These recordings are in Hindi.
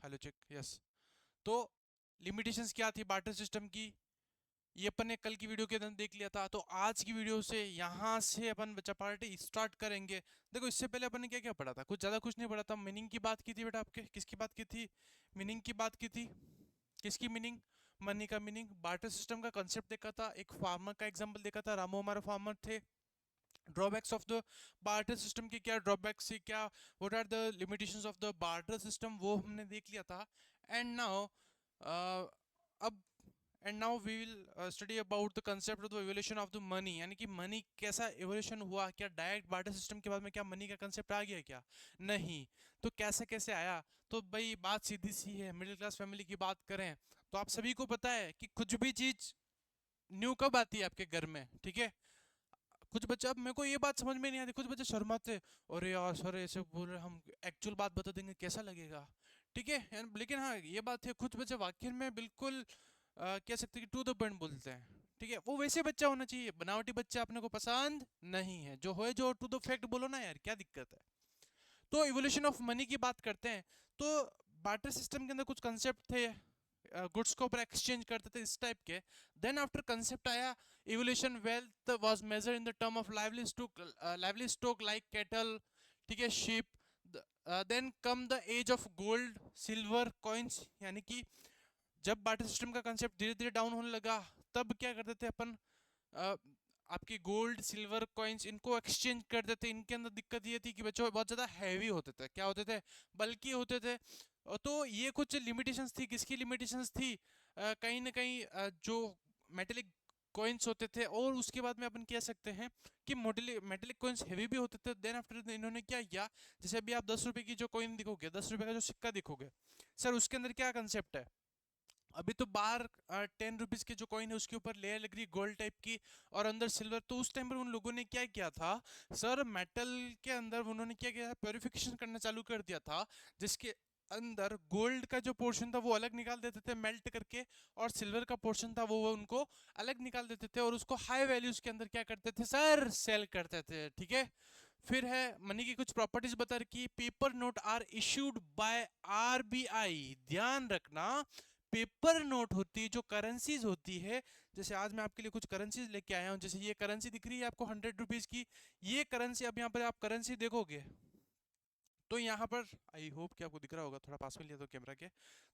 Hello check, yes. तो लिमिटेशंस क्या थी बार्टर सिस्टम की, ये अपन ने कल की वीडियो के अंदर देख लिया था। तो आज की वीडियो से यहाँ से अपन बच्चा पार्टी स्टार्ट करेंगे। देखो, इससे पहले अपन ने क्या क्या पढ़ा था, कुछ ज़्यादा कुछ नहीं पढ़ा था। मीनिंग की बात की थी बेटा, आपके किसकी बात की थी? मीनिंग की बात की थी। किसकी मीनिंग? मनी का मीनिंग। बार्टर सिस्टम का कंसेप्ट देखा था, एक फार्मर का एग्जाम्पल देखा था, रामू हमारा फार्मर थे। Drawbacks of the barter system के क्या ड्रॉबैक्स से क्या, what are the limitations of the barter system, वो हमने देख लिया था। एंड नाउ अब and now we will study about the concept of the evolution of the money, यानी कि मनी कैसा इवोल्यूशन हुआ। क्या डायरेक्ट बार्टर सिस्टम के बाद में क्या मनी का कंसेप्ट आ गया क्या? नहीं। तो कैसे कैसे आया? तो भाई बात सीधी सी है, मिडिल क्लास फैमिली की बात करें तो आप सभी को पता है कि कुछ भी चीज न्यू कब आती है आपके घर में, ठीक है? कुछ बच्चे, अब मेरे को ये बात समझ में नहीं आती, कुछ बच्चे शर्माते, अरे यार सर ऐसे बोल रहे, हम एक्चुअल बात बता देंगे कैसा लगेगा, ठीक है? लेकिन हाँ ये बात है, कुछ बच्चे वाकई में बिल्कुल कह सकते हैं कि टू द पॉइंट बोलते हैं, ठीक है? वो वैसे बच्चा होना चाहिए, बनावटी बच्चा अपने को पसंद नहीं है। जो है जो टू द फैक्ट बोलो ना यार, क्या दिक्कत है? तो इवोल्यूशन ऑफ मनी की बात करते हैं। तो बार्टर सिस्टम के अंदर कुछ कंसेप्ट थे, गुड्स को ऊपर एक्सचेंज करते थे इस टाइप के। देन आफ्टर कंसेप्ट आया evolution, wealth was major in the term of lively stock like cattle, ठीक है, sheep. Then come the age of gold silver coins, यानी कि जब बार्टर सिस्टम का कंसेप्ट धीरे धीरे डाउन होने लगा, तब क्या करते थे अपन, अ, आपकी गोल्ड सिल्वर कॉइन्स इनको एक्सचेंज करते थे। इनके अंदर दिक्कत ये थी कि बच्चों बहुत ज़्यादा हैवी होते थे, क्या होते थे? बल्कि होते थे। तो ये कुछ लिमिटेशंस थी, किसकी लिमिटेशंस थी? कहीं ना कहीं जो मेटेलिक कॉइन्स होते थे, और उसके बाद में अपन कह सकते हैं कि मेटेलिक कॉइन्स हैवी भी होते थे। देन आफ्टर इन्होंने क्या किया, जैसे अभी आप 10 रुपए की जो कॉइन दिखोगे, 10 रुपए का जो सिक्का दिखोगे, सर उसके अंदर क्या कंसेप्ट है? अभी तो बाहर 10 रुपीज के जो कॉइन है उसके ऊपर लेयर लग रही गोल्ड टाइप की, और अंदर सिल्वर। तो उस टाइम पर उन लोगों ने क्या किया था, सर मेटल के अंदर उन्होंने क्या किया, प्योरिफिकेशन करना चालू कर दिया था, जिसके अंदर गोल्ड का जो पोर्शन था वो अलग निकाल देते थे मेल्ट करके, और सिल्वर का पोर्शन था वो उनको अलग निकाल देते थे, और उसको हाई वैल्यूज के अंदर क्या करते थे सर, सेल करते थे, ठीक है? फिर है मनी की कुछ प्रॉपर्टीज बता रखी। Paper note are issued by RBI, ध्यान रखना। पेपर नोट होती है, जो करेंसीज होती है, जैसे आज मैं आपके लिए कुछ करेंसीज लेके आया हूं, जैसे ये करेंसी दिख रही है आपको 100 रुपीज की, ये करेंसी, अब यहाँ पर आप करेंसी देखोगे तो यहाँ पर, आई होप कि आपको दिख रहा होगा, थोड़ा पास में लिया तो कैमरा के,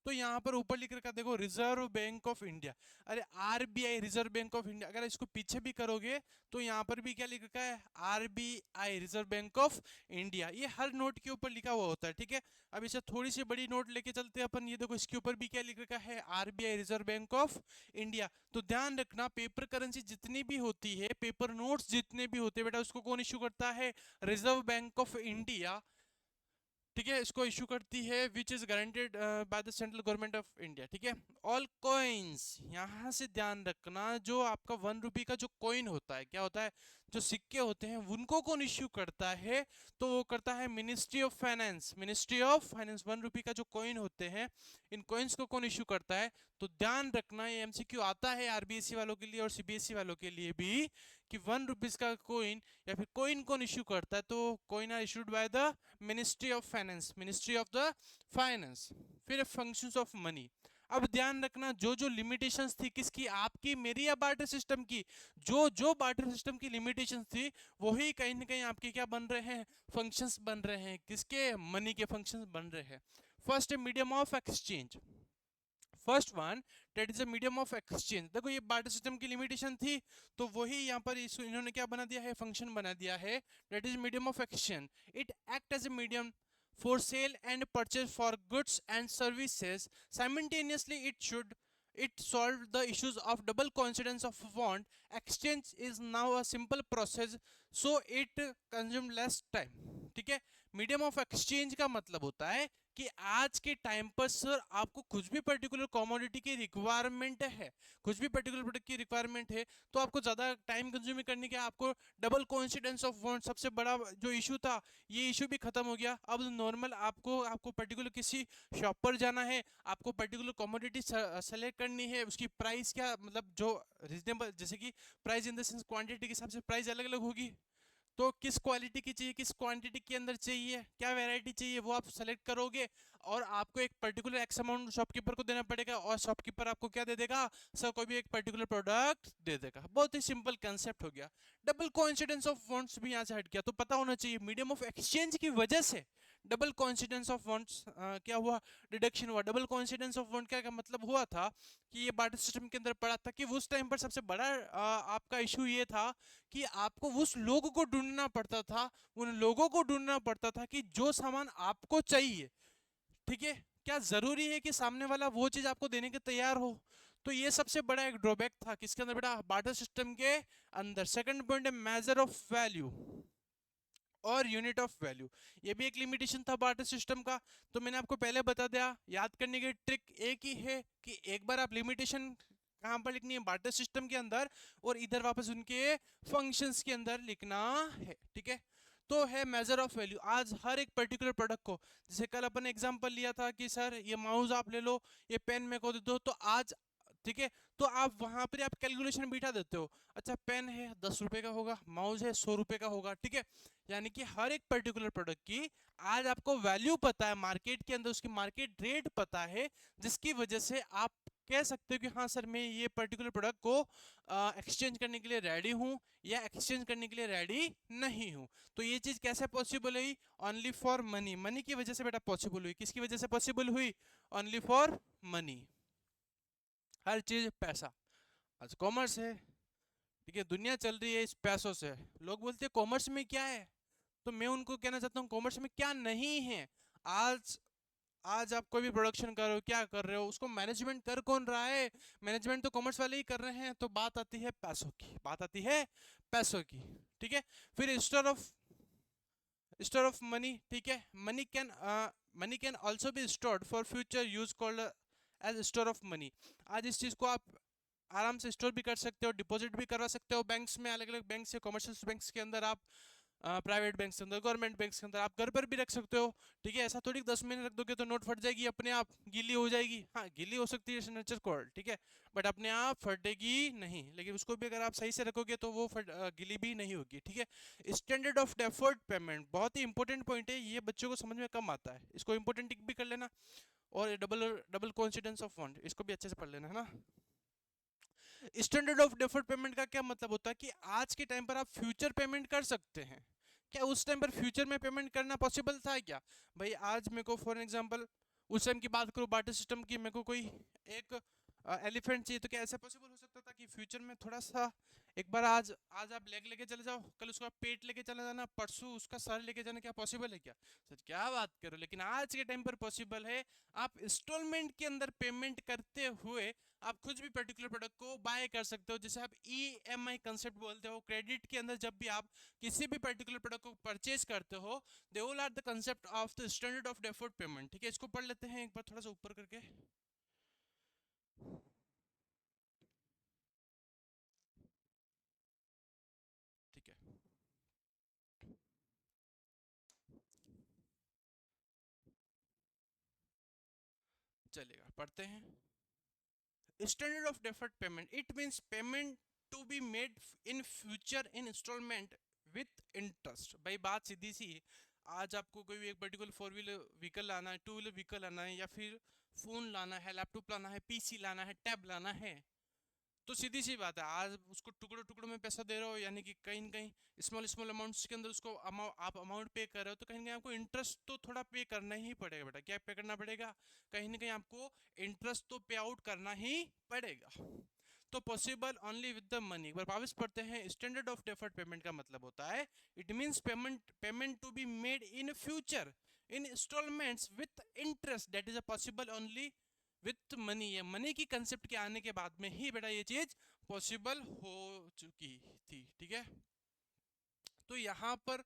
तो यहाँ पर ऊपर लिख रखा देखो, रिजर्व बैंक ऑफ इंडिया। अरे RBI, reserve bank of India, अगर इसको पीछे भी करोगे तो यहाँ पर भी क्या लिख रखा है, RBI, reserve bank of India. ये हर नोट के ऊपर लिखा हुआ होता है, ठीक है? अब इसे थोड़ी सी बड़ी नोट लेके चलते हैं अपन, ये देखो इसके ऊपर भी क्या लिख रखा है, RBI, reserve bank of India. तो ध्यान रखना, पेपर करेंसी जितनी भी होती है, पेपर नोट्स जितने भी होते हैं बेटा, उसको कौन इश्यू करता है? रिजर्व बैंक ऑफ इंडिया, ठीक है? इसको इशू करती है, which is guaranteed by the central government of India, ठीक है? ऑल कॉइन्स, यहां से ध्यान रखना, जो आपका 1 रुपी का जो कॉइन होता है, क्या होता है, जो सिक्के होते हैं, उनको कौन इश्यू करता है? तो वो करता है ministry of finance. Ministry of finance, 1 रुपी का जो कॉइन होते हैं, इन कॉइन्स को कौन इश्यू करता है? तो ध्यान रखना, ये एमसीक्यू आता है आरबीएसई वालों के लिए और सीबीएसई वालों के लिए भी, कि 1 रुपीज का कॉइन या फिर कॉइन कौन इश्यू करता है? तो coin are issued by the ministry of finance, ministry of the finance. फिर फंक्शंस ऑफ मनी। अब ध्यान रखना, जो जो लिमिटेशंस थी, किसकी, आपकी, मेरी, या बार्टर सिस्टम की, जो जो बार्टर सिस्टम की लिमिटेशंस थी, वही कहीं ना कहीं आपके क्या बन रहे हैं, फंक्शंस बन रहे हैं, किसके, मनी के फंक्शंस बन रहे हैं। First medium of exchange, first one, that is a medium of exchange. देखो ये बार्टर सिस्टम की लिमिटेशन थी, तो वही यहाँ पर इन्होंने क्या बना दिया है, फंक्शन बना दिया है, that is medium of exchange. It act as a medium for sale and purchase for goods and services. Simultaneously, it solved the issues of double coincidence of want. Exchange is now a simple process, so it consumed less time, ठीक है? मीडियम ऑफ एक्सचेंज का मतलब होता है कि आज के टाइम पर सर आपको कुछ भी पर्टिकुलर कमोडिटी की रिक्वायरमेंट है, कुछ भी पर्टिकुलर प्रोडक्ट की रिक्वायरमेंट है, तो आपको ज़्यादा टाइम कंज्यूम करने के, आपको डबल कोइंसिडेंस ऑफ वांट, सबसे बड़ा जो इशू था, ये इशू भी खत्म हो गया। अब नॉर्मल आपको आपको पर्टिकुलर किसी शॉप पर जाना है, आपको पर्टिकुलर कमोडिटी सेलेक्ट करनी है, उसकी प्राइस क्या, मतलब जो रीजनेबल, जैसे कि price in the sense quantity के हिसाब से प्राइस अलग अलग होगी, तो किस क्वालिटी की चाहिए, किस क्वांटिटी के अंदर चाहिए, क्या वैरायटी चाहिए, वो आप सेलेक्ट करोगे और आपको एक पर्टिकुलर एक्स अमाउंट शॉपकीपर को देना पड़ेगा और शॉपकीपर आपको क्या दे देगा, सर कोई भी एक पर्टिकुलर प्रोडक्ट दे देगा। बहुत ही सिंपल कंसेप्ट हो गया। डबल कोइंसिडेंस ऑफ वांट्स भी यहाँ से हट गया, तो पता होना चाहिए मीडियम ऑफ एक्सचेंज की वजह से डबल कोइंसिडेंस ऑफ वांट्स क्या हुआ, डिडक्शन हुआ। डबल कोइंसिडेंस ऑफ वांट क्या मतलब हुआ था कि ये बार्टर सिस्टम के अंदर पड़ा था कि उस टाइम पर सबसे बड़ा आपका इशू ये था कि आपको उस लोगों को ढूंढना पड़ता था, उन लोगों को ढूंढना पड़ता था कि जो सामान आपको चाहिए, ठीक है, क्या जरूरी है कि सामने वाला वो चीज आपको देने के तैयार हो। तो ये सबसे बड़ा एक ड्रॉबैक था किसके अंदर बेटा, बार्टर सिस्टम के अंदर। सेकंड पॉइंट है मेजर ऑफ वैल्यू और यूनिट ऑफ वैल्यू, ये भी एक लिमिटेशन था बार्टर सिस्टम का। तो मैंने आपको पहले बता दिया, याद करने की ट्रिक एक ही है कि एक बार आप लिमिटेशन कहां पर लिखनी है, बार्टर सिस्टम के अंदर, और इधर वापस उनके फंक्शंस के अंदर लिखना है, ठीक है। तो है मेजर ऑफ वैल्यू। आज हर एक पर्टिकुलर प्रोडक्ट को, जैसे कल अपन एग्जांपल लिया था कि सर ये माउस आप ले लो, ये पेन मेरे को दे दो, तो आज ठीक है, तो आप वहां पर आप कैलकुलेशन बिठा देते हो, अच्छा पेन है 10 रुपए का होगा, माउस है 100 रुपए का होगा, ठीक है। यानी कि हर एक पर्टिकुलर प्रोडक्ट की आज आपको वैल्यू पता है, मार्केट के अंदर उसकी मार्केट रेट पता है, जिसकी वजह से आप कह सकते हो कि हाँ सर मैं ये पर्टिकुलर प्रोडक्ट को एक्सचेंज करने के लिए रेडी हूँ या एक्सचेंज करने के लिए रेडी नहीं हूँ। तो ये चीज कैसे पॉसिबल हुई, ओनली फॉर मनी, मनी की वजह से बेटा पॉसिबल हुई। किसकी वजह से पॉसिबल हुई, ओनली फॉर मनी, हर चीज पैसा। आज कॉमर्स है, ठीक है, दुनिया चल रही है इस पैसों से। लोग बोलते हैं कॉमर्स में क्या है, तो मैं उनको कहना चाहता हूँ कॉमर्स में क्या नहीं है। आज आज आप कोई भी प्रोडक्शन कर रहे हो, क्या कर रहे हो, उसको मैनेजमेंट कर कौन रहा है, मैनेजमेंट तो कॉमर्स वाले ही कर रहे हैं। तो बात आती है पैसों की, बात आती है पैसों की, ठीक है। फिर स्टोर ऑफ मनी, ठीक है, money can also be stored for future use called as store of money. आज इस चीज को आप आराम से स्टोर भी कर सकते हो, डिपॉजिट भी करवा सकते हो बैंक्स में, अलग अलग बैंक से, कमर्शियल बैंक्स के अंदर आप, प्राइवेट बैंक के अंदर, गवर्नमेंट बैंक के अंदर आप घर पर भी रख सकते हो, ठीक है। ऐसा थोड़ी 10 महीने रख दोगे तो नोट फट जाएगी अपने आप, गीली हो जाएगी, हाँ गीली हो सकती है सिग्नेचर कोड, ठीक है, बट अपने आप फटेगी नहीं। लेकिन उसको भी अगर आप सही से रखोगे तो वो गीली भी नहीं होगी, ठीक है। स्टैंडर्ड ऑफ डेफर्ड पेमेंट बहुत ही इंपॉर्टेंट पॉइंट है, ये बच्चों को समझ में कम आता है, इसको इंपॉर्टेंट टिक भी कर लेना। और double double coincidence of fund, इसको भी अच्छे से पढ़ लेना, है ना। स्टैंडर्ड ऑफ डेफर्ड पेमेंट का क्या मतलब होता है कि आज के टाइम पर आप फ्यूचर पेमेंट कर सकते हैं, क्या उस टाइम पर फ्यूचर में पेमेंट करना पॉसिबल था क्या। भाई आज मेरे को फॉर एग्जांपल उस टाइम की बात करूं बार्टर सिस्टम की, मेरे को कोई एक एलिफेंट चाहिए, तो क्या ऐसा पॉसिबल हो सकता था कि फ्यूचर में थोड़ा सा एक बार आज आज आप लेग लेके चले जाओ, कल उसका पेट लेके चले जाना, परसों उसका सर लेके जाना, क्या पॉसिबल है क्या, सर क्या बात करो। लेकिन आज के टाइम पर पॉसिबल है, आप इंस्टॉलमेंट के अंदर पेमेंट करते हुए आप कुछ भी पर्टिकुलर प्रोडक्ट को बाय कर सकते हो। जैसे आप EMI कंसेप्ट बोलते हो, क्रेडिट के अंदर जब भी आप किसी भी पर्टिकुलर प्रोडक्ट को परचेज करते हो, they all are the concept of the standard of deferred payment, ठीक है। इसको पढ़ लेते हैं एक बार थोड़ा सा ऊपर करके, ठीक है, चलेगा पढ़ते हैं। Standard of deferred payment, it means payment to be made in future in instalment with interest. भाई बात सीधी सी है, आज आपको कोई एक पर्टिकुलर 4 व्हीलर व्हीकल लाना है, 2 व्हीलर व्हीकल लाना है, या फिर फोन लाना है, लैपटॉप लाना है, PC लाना है, टैब लाना है, तो सीधी सी बात है आज उसको टुकड़ों टुकड़ों में पैसा दे रहे हो, यानी कि कहीं न कहीं स्मॉल स्मॉल अमाउंट्स के अंदर उसको आप अमाउंट पे कर रहे हो, तो कहीं ना कहीं आपको इंटरेस्ट तो थोड़ा पे करना ही पड़ेगा बेटा। क्या पे करना पड़ेगा, कहीं ना कहीं आपको इंटरेस्ट तो पे आउट करना ही पड़ेगा। तो possible only with the money. एक बार वापस पढ़ते हैं, स्टैंडर्ड ऑफ डेफर्ड पेमेंट का मतलब होता है it means payment to be made in future in instalments with interest, that is a possible only with money. ये मनी की कंसेप्ट के आने के बाद में ही बेटा ये चीज पॉसिबल हो चुकी थी, ठीक है। तो यहाँ पर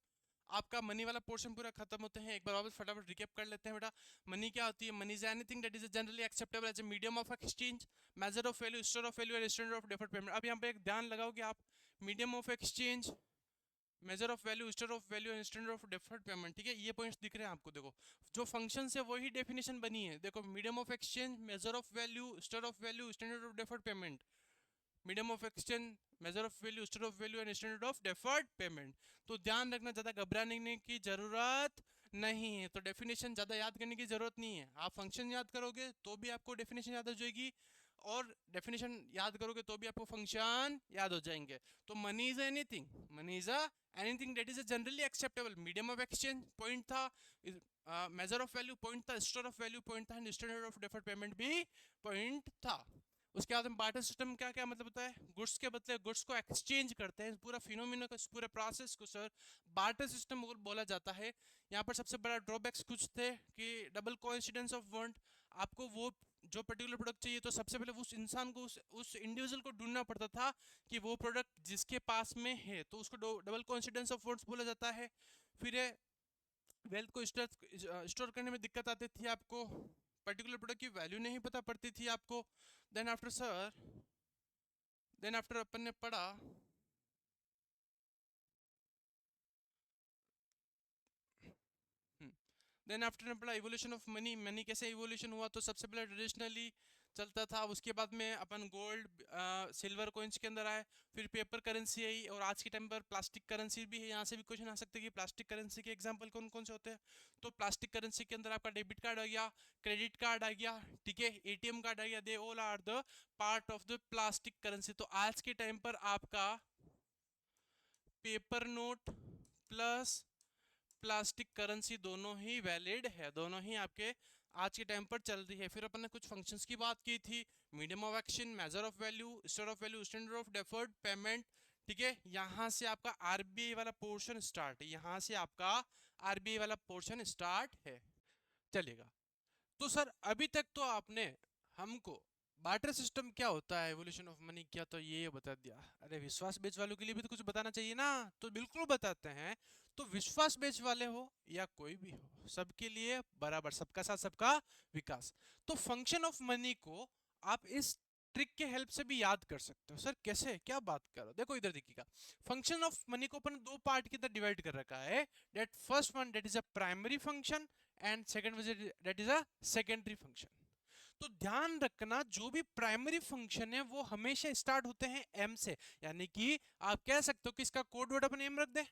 आपका मनी वाला पोर्शन पूरा खत्म होते हैं। एक बार वापस फटाफट रिकैप कर लेते हैं बेटा। मनी क्या होती है, money is anything that is generally acceptable as a medium of exchange, measure of value, store of value और स्टैंडर्ड ऑफ डेफर्ड पेमेंट। अब यहाँ पे एक ध्यान लगाओ कि आप medium of exchange, measure of value, store of value and standard of deferred payment, ठीक है, ये पॉइंट्स दिख रहे हैं आपको। देखो जो फंक्शन है वही डेफिनेशन बनी है, देखो medium of exchange, measure of value, store of value, standard of deferred payment, medium of exchange, measure of value, store of value and standard of deferred payment. तो ध्यान रखना, ज्यादा घबराने की जरूरत नहीं है। तो डेफिनेशन ज्यादा याद करने की जरूरत नहीं है। आप फंक्शन याद करोगे तो भी आपको डेफिनेशन याद हो जाएगी, और डेफिनेशन याद करोगे तो भी आपको फंक्शन याद हो जाएंगे। तो money is anything, money is anything that is generally acceptable. Medium of exchange point था, मेजर ऑफ वैल्यू पॉइंट था, स्टोर ऑफ वैल्यू पॉइंट था, and standard of deferred payment भी पॉइंट था। उसके बाद हम बार्टर सिस्टम क्या क्या मतलब होता है, गुड्स के बदले गुड्स को एक्सचेंज करते हैं। पूरा फिनोमिना को, पूरे प्रोसेस को सर बार्टर सिस्टम बोला जाता है। यहाँ पर सबसे बड़ा ड्रॉबैक्स कुछ थे कि डबल कोइंसिडेंस ऑफ वांट, आपको वो जो पर्टिकुलर प्रोडक्ट चाहिए तो सबसे पहले उस इंसान को, उस इंडिविजुअल को ढूंढना पड़ता था कि वो प्रोडक्ट जिसके पास में है, तो उसको डबल कोइंसिडेंस ऑफ वांट्स बोला जाता है। फिर वेल्थ को स्टोर करने में दिक्कत आती थी आपको, पर्टिकुलर प्रोडक्ट की वैल्यू नहीं पता पड़ती थी आपको। देन आफ्टर अपन ने पढ़ा, देन आफ्टर ने पढ़ा इवोल्यूशन ऑफ मनी, मनी कैसे इवोल्यूशन हुआ। तो सबसे पहले ट्रेडिशनली चलता था, उसके बाद में अपन गोल्ड सिल्वर कॉइन्स के अंदर आए, फिर पेपर करेंसी आई, और आज के टाइम पर प्लास्टिक करेंसी भी है। यहाँ से भी क्वेश्चन आ सकते हैं कि प्लास्टिक करेंसी के एग्जांपल कौन कौन से होते हैं। तो प्लास्टिक करेंसी के अंदर आपका डेबिट कार्ड आ गया, क्रेडिट कार्ड आ गया, ठीक है, एटीएम कार्ड आ गया, they all are the part of the plastic currency. तो आज के टाइम पर आपका paper note plus plastic currency दोनों ही वैलिड है, दोनों ही आपके आज के टाइम पर चल रही है। फिर अपन ने कुछ फंक्शंस की बात की थी, medium of exchange, measure of value, store of value, standard of deferred payment, ठीक है। यहाँ से आपका आरबीआई वाला पोर्शन स्टार्ट है, यहाँ से आपका आरबीआई वाला पोर्शन स्टार्ट है, चलेगा। तो सर अभी तक तो आपने हमको बार्टर सिस्टम क्या होता है, एवोल्यूशन ऑफ मनी क्या, तो ये बता दिया। अरे विश्वास बेच वालों के लिए भी तो कुछ बताना चाहिए ना, तो बिल्कुल बताते हैं। तो विश्वास बेच वाले हो या कोई भी हो, सबके लिए बराबर, सबका साथ सबका विकास। तो फंक्शन ऑफ मनी को आप इस ट्रिक के हेल्प से भी याद कर सकते हो। सर कैसे, क्या बात करो, देखो इधर देखिएगा। फंक्शन ऑफ मनी को अपन दो पार्ट के अंदर डिवाइड कर रखा है। That first one that is a primary function, and second that is a secondary function. तो ध्यान रखना, जो भी प्राइमरी फंक्शन है वो हमेशा स्टार्ट होते हैं एम से, यानी कि आप कह सकते हो कि इसका कोड वर्ड अपन एम रख दे।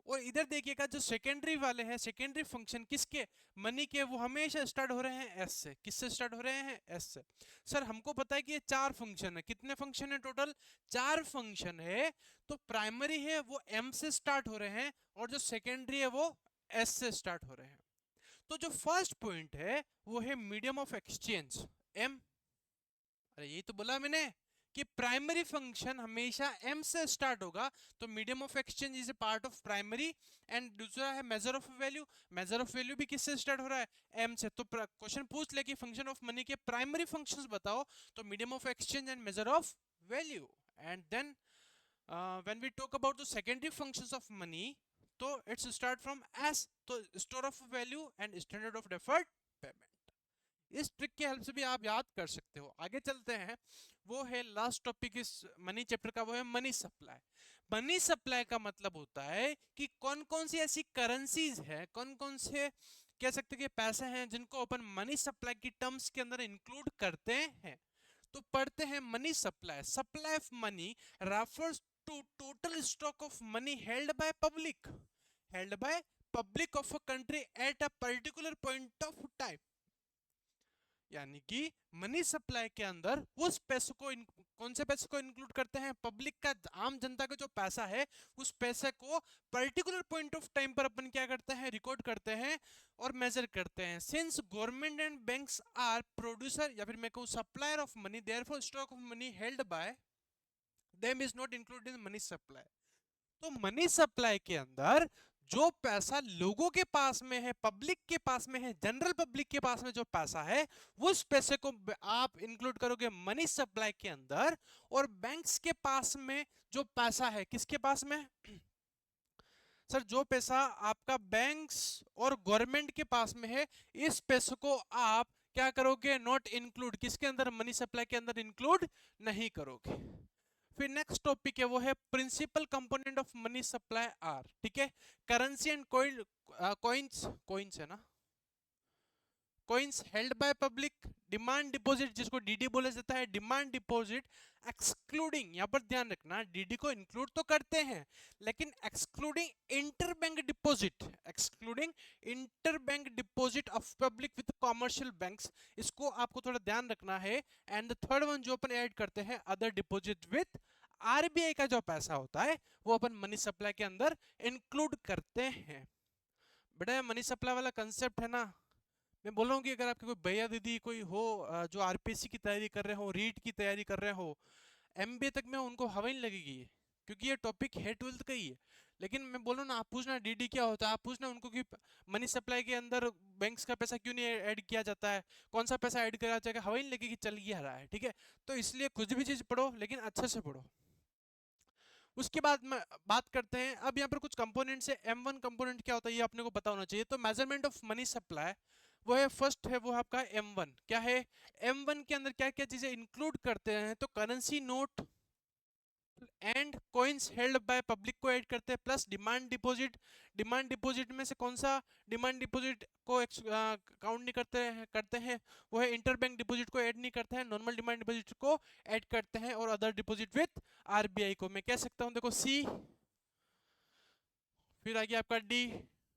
और इधर देखिएगा जो सेकेंडरी वाले हैं, सेकेंडरी फंक्शन किसके, मनी के, वो हमेशा स्टार्ट हो रहे हैं एस से। किससे स्टार्ट हो रहे हैं, एस से। सर हमको पता है कि ये चार फंक्शन है, कितने फंक्शन है टोटल, चार फंक्शन है। तो प्राइमरी है वो एम से स्टार्ट हो रहे हैं, और जो सेकेंडरी है वो एस से स्टार्ट हो रहे हैं। तो जो फर्स्ट पॉइंट है वो है मीडियम ऑफ एक्सचेंज, एम। अरे यही तो बोला मैंने कि प्राइमरी फंक्शन हमेशा एम से स्टार्ट होगा, तो medium of exchange is a part of primary. And दूसरा है major of value, major of value भी किससे स्टार्ट हो रहा है, एम से। तो क्वेश्चन पूछ ले कि फंक्शन ऑफ मनी के प्राइमरी फंक्शंस बताओ, तो medium of exchange and measure of value. And then when we talk about the secondary functions of money, तो इट्स स्टार्ट फ्रॉम एस, तो store of value and standard of deferred payment. इस ट्रिक की हेल्प से भी आप याद कर सकते हो। आगे चलते हैं, वो है लास्ट टॉपिक इस मनी चैप्टर का, वो है मनी सप्लाई। मनी सप्लाई का मतलब होता है कि कौन कौन सी ऐसी करेंसीज है, कौन कौन से कह सकते हैं कि पैसे हैं जिनको अपन मनी सप्लाई की टर्म्स के अंदर इंक्लूड करते हैं। तो पढ़ते हैं money supply. Supply of money refers to total stock of money held by public, held by public of a country at a particular point of time. यानी कि मनी सप्लाई के अंदर उस पैसे को कौन से पैसे को इंक्लूड करते हैं, पब्लिक का, आम जनता का जो पैसा है, उस पैसे को पर्टिकुलर पॉइंट ऑफ टाइम पर अपन क्या करते हैं, रिकॉर्ड करते हैं और मेजर करते हैं। Since government and banks are producer, या फिर मैं कहूं supplier of money, therefore stock of money held by them is not included in money supply. तो मनी सप्लाई के अंदर जो पैसा लोगों के पास में है, पब्लिक के पास में है, जनरल पब्लिक के पास में जो पैसा है, उस पैसे को आप इंक्लूड करोगे मनी सप्लाई के अंदर। और बैंक्स के पास में जो पैसा है, किसके पास में, सर जो पैसा आपका बैंक्स और गवर्नमेंट के पास में है, इस पैसे को आप क्या करोगे, नॉट इंक्लूड, किसके अंदर, मनी सप्लाई के अंदर इंक्लूड नहीं करोगे। फिर नेक्स्ट टॉपिक है वो है principal component of money supply are, ठीक है, करेंसी एंड कॉइंस, कॉइंस है ना, coins held by public, demand deposit जिसको डीडी बोला जाता है, डिमांड डिपॉजिट एक्सक्लूडिंग, यहां पर ध्यान रखना डीडी को इंक्लूड तो करते हैं लेकिन excluding interbank deposit, excluding interbank deposit of public with commercial banks, इसको आपको थोड़ा ध्यान रखना है। एंड द थर्ड वन जो अपन ऐड करते हैं, अदर डिपॉजिट विद आरबीआई का जो पैसा होता है वो अपन मनी सप्लाई के अंदर इंक्लूड करते हैं। बेटा मनी सप्लाई वाला कंसेप्ट है ना, मैं बोल रहा हूँ कि अगर आपके कोई भैया दीदी कोई हो जो आरपीएससी की तैयारी कर रहे हो, रीट की तैयारी कर रहे हो, एमबीए तक में उनको हवा नहीं लगेगी क्योंकि ये टॉपिक है 12th का ही है। लेकिन मैं बोल रहा हूँ ना, आप पूछना डीडी क्या होता है, आप पूछना उनको कि मनी सप्लाई के अंदर बैंक्स का पैसा क्यों नहीं ऐड किया जाता है, कौन सा पैसा ऐड करा जाएगा, हवा ही नहीं लगेगी चल गया रहा है। ठीक है, तो इसलिए कुछ भी चीज पढ़ो लेकिन अच्छे से पढ़ो। उसके बाद में बात करते हैं, अब यहाँ पर कुछ कंपोनेंट्स है। M1 कंपोनेंट क्या होता है ये अपने को पता होना चाहिए। तो मेजरमेंट ऑफ मनी सप्लाई वो है, फर्स्ट है वो आपका M1। क्या है M1 के अंदर क्या क्या चीजें इंक्लूड करते हैं, तो currency note and coins held by public को ऐड करते हैं, plus demand deposit. Demand deposit में से कौन सा डिमांड डिपॉजिट को काउंट नहीं करते हैं वो है इंटरबैंक डिपॉजिट को ऐड नहीं करते हैं, नॉर्मल डिमांड डिपॉजिट को ऐड करते हैं, और अदर डिपॉजिट विद आरबीआई को मैं कह सकता हूं देखो सी, फिर आ गया आपका डी,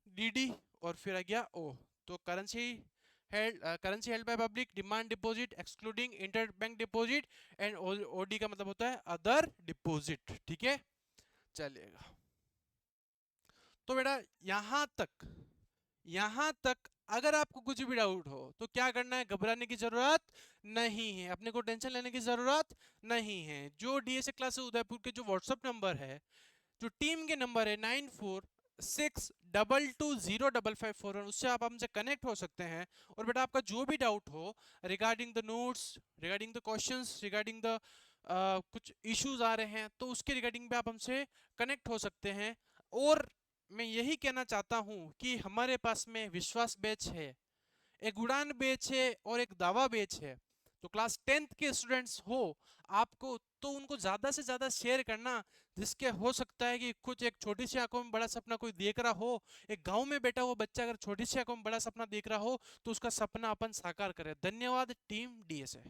डीडी, और फिर आ गया ओ। तो currency held by public, demand deposit excluding interbank deposit, and OD का मतलब होता है अदर डिपॉजिट। ठीक है, चलेगा। तो बेटा यहां तक अगर आपको कुछ भी डाउट हो तो क्या करना है, घबराने की जरूरत नहीं है, अपने को टेंशन लेने की जरूरत नहीं है। जो डीएसए क्लासेस उदयपुर के जो व्हाट्सएप नंबर है, जो टीम के नंबर है 9462220554, उससे आप हमसे कनेक्ट हो सकते हैं। और बेटा आपका जो भी डाउट हो regarding the notes, regarding the questions, regarding the कुछ इश्यूज आ रहे हैं तो उसके रिगार्डिंग पे आप हमसे कनेक्ट हो सकते हैं। और मैं यही कहना चाहता हूं कि हमारे पास में विश्वास बैच है, एक उड़ान बैच है और एक दावा बैच है। तो क्लास 10th के स्टूडेंट्स हो आपको तो उनको ज्यादा से ज्यादा शेयर करना, जिसके हो सकता है कि कुछ एक छोटी सी आंखों में बड़ा सपना कोई देख रहा हो, एक गांव में बैठा हुआ बच्चा अगर छोटी सी आंखों में बड़ा सपना देख रहा हो तो उसका सपना अपन साकार करें। धन्यवाद टीम डीएसए।